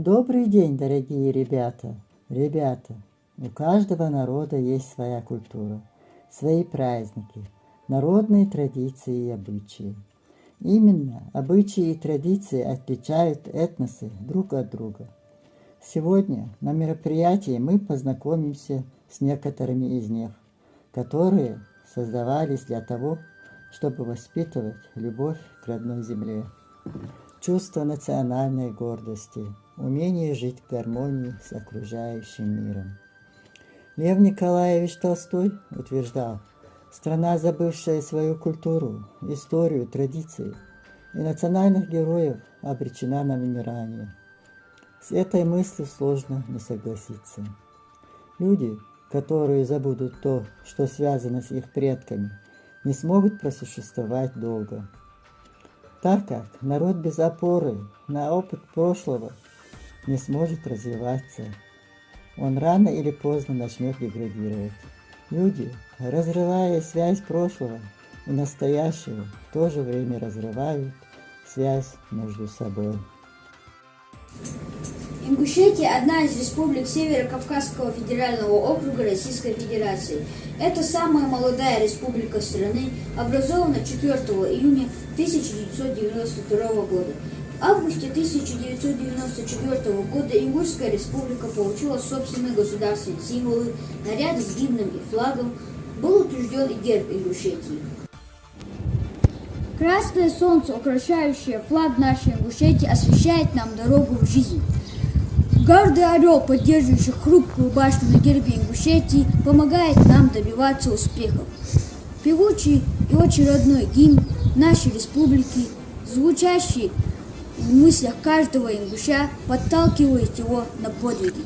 Добрый день, дорогие ребята! Ребята, у каждого народа есть своя культура, свои праздники, народные традиции и обычаи. Именно обычаи и традиции отличают этносы друг от друга. Сегодня на мероприятии мы познакомимся с некоторыми из них, которые создавались для того, чтобы воспитывать любовь к родной земле, чувство национальной гордости, умение жить в гармонии с окружающим миром. Лев Николаевич Толстой утверждал: страна, забывшая свою культуру, историю, традиции и национальных героев, обречена на вымирание. С этой мыслью сложно не согласиться. Люди, которые забудут то, что связано с их предками, не смогут просуществовать долго, так как народ без опоры на опыт прошлого не сможет развиваться. Он рано или поздно начнет деградировать. Люди, разрывая связь прошлого и настоящего, в то же время разрывают связь между собой. Ингушетия – одна из республик Северо-Кавказского федерального округа Российской Федерации. Это самая молодая республика страны, образована 4 июня 1992 года. В августе 1994 года Ингушская республика получила собственные государственные символы, наряды с гимном и флагом, был утвержден и герб Ингушетии. Красное солнце, украшающее флаг нашей Ингушетии, освещает нам дорогу в жизнь. Гордый орел, поддерживающий хрупкую башню на гербе Ингушетии, помогает нам добиваться успехов. Певучий и очень родной гимн нашей республики, звучащий в мыслях каждого ингуша, подталкивает его на подвиги.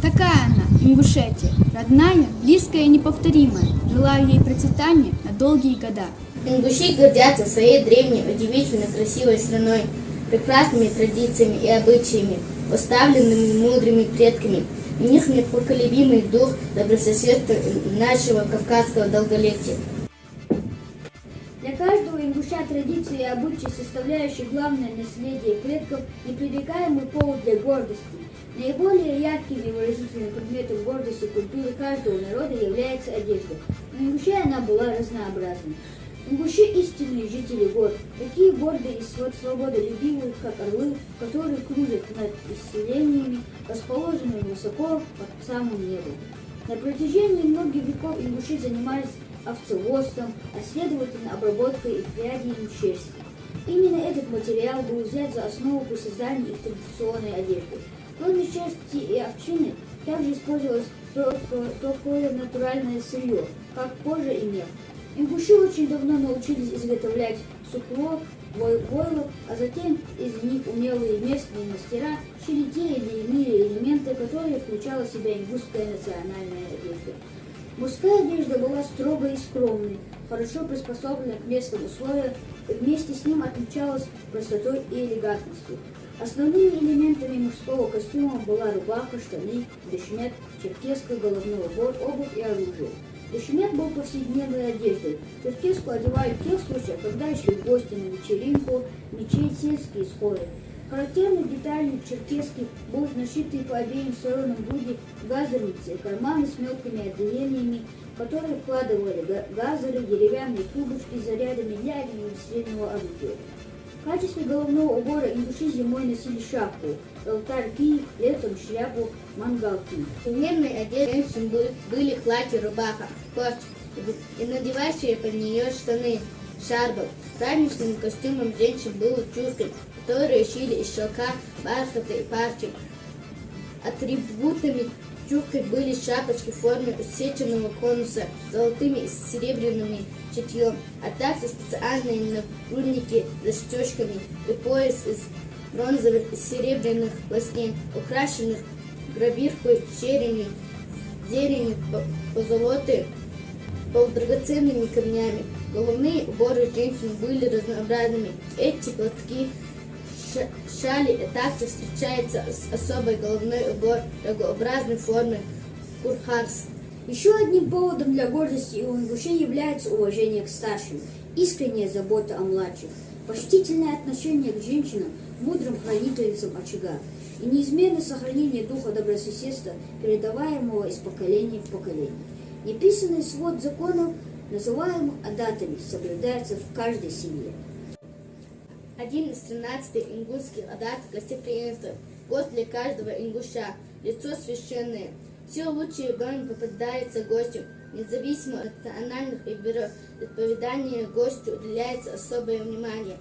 Такая она, Ингушетия, родная, близкая и неповторимая. Желаю ей процветания на долгие года. Ингуши гордятся своей древней, удивительно красивой страной, прекрасными традициями и обычаями, оставленными мудрыми предками. В них непоколебимый дух добрососедства нашего кавказского долголетия. Для каждого ингуша традиции и обычаи, составляющие главное наследие предков, непререкаемый повод для гордости. Наиболее ярким и выразительным предметом гордости культуры каждого народа является одежда. Но ингушей она была разнообразной. Ингуши – истинные жители гор, такие гордые и свободолюбивые, как орлы, которые кружат над поселениями, расположенными высоко под самым небом. На протяжении многих веков ингуши занимались овцеводством, а следовательно обработкой и прядением шерсти. Именно этот материал был взят за основу при создании их традиционной одежды. Кроме шерсти и овчины, также использовалось такое натуральное сырье, как кожа и мех. Ингуши очень давно научились изготовлять сукно, войлок, а затем из них умелые местные мастера шили те или иные элементы, которые включала в себя ингушская национальная одежда. Мужская одежда была строгой и скромной, хорошо приспособлена к местным условиям и вместе с ним отличалась простотой и элегантностью. Основными элементами мужского костюма была рубаха, штаны, бешмет, черкеска, головной убор, обувь и оружие. Бешмет был повседневной одеждой. Черкеску одевали в тех случаях, когда шли в гости на вечеринку, мечеть, сельские сходы. Характерной деталью черкески будут нашиты по обеим сторонам груди газорницы, карманы с мелкими отделениями, в которые вкладывали газоры, деревянные трубочки с зарядами для огнестрельного оружия. В качестве головного убора ингуши зимой носили шапку, алтарки, летом шляпу, мангалки. Примерной одеждой женщин были платья, рубаха, плащ и надевающие под нее штаны, шарбы. Праздничным костюмом женщин был чурки, которые шили из шелка, бархата и парчи. Атрибутами чурки были шапочки в форме усеченного конуса, золотыми и серебряными чутьем, а также специальные нагрудники с застежками и пояс из бронзовых и серебряных пластин, украшенных гравировкой черени, зелени, позолоты, полудрагоценными камнями. Головные уборы женщин были разнообразными. Эти платки, шали также встречается с особой головной убор рогообразной формы курхарс. Еще одним поводом для гордости у ингушей является уважение к старшим, искренняя забота о младших, почтительное отношение к женщинам, мудрым хранительницам очага и неизменное сохранение духа добрососедства, передаваемого из поколения в поколение. Неписанный свод законов, называемых адатами, соблюдается в каждой семье. Один из 13 ингушских адат гостеприимства. Год для каждого ингуша, лицо священное. Все лучшее вам попадается гостю. Независимо от национальных и вероисповеданий гостю уделяется особое внимание.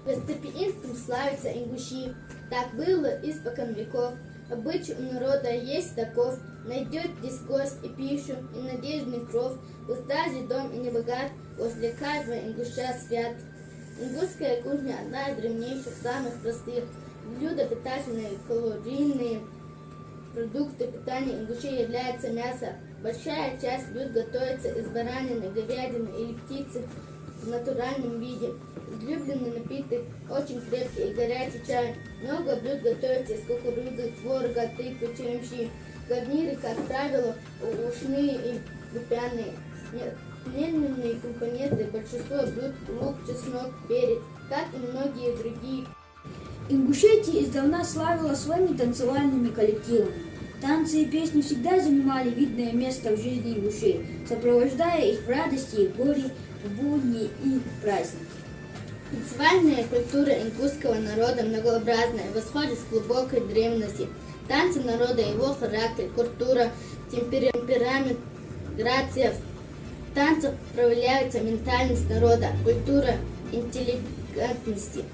Гостеприимством славятся ингуши. Так было испокон веков. Обычай у народа есть таков. Найдет здесь гость и пищу, и надежный кров. Пусть даже дом и не богат, возле каждого ингуша свят. Ингушская кухня одна из древнейших, самых простых. Блюда питательные, калорийные. Продукты питания ингушей являются мясо. Большая часть блюд готовится из баранины, говядины или птицы в натуральном виде. Излюбленный напиток очень крепкий и горячий чай. Много блюд готовится из кукурузы, творога, тыквы, черемши. Гарниры, как правило, ушные и лупяные. Неменные компоненты большинства блюд – лук, чеснок, перец, как и многие другие. Ингушетия издавна славила своими танцевальными коллективами. Танцы и песни всегда занимали видное место в жизни ингушей, сопровождая их в радости и горе, в будни и праздники. Танцевальная культура ингушского народа многообразная, восходит с глубокой древности. Танцы народа, его характер, культура, темперамент, грация. В танцах проявляется ментальность народа, культура интеллигентности.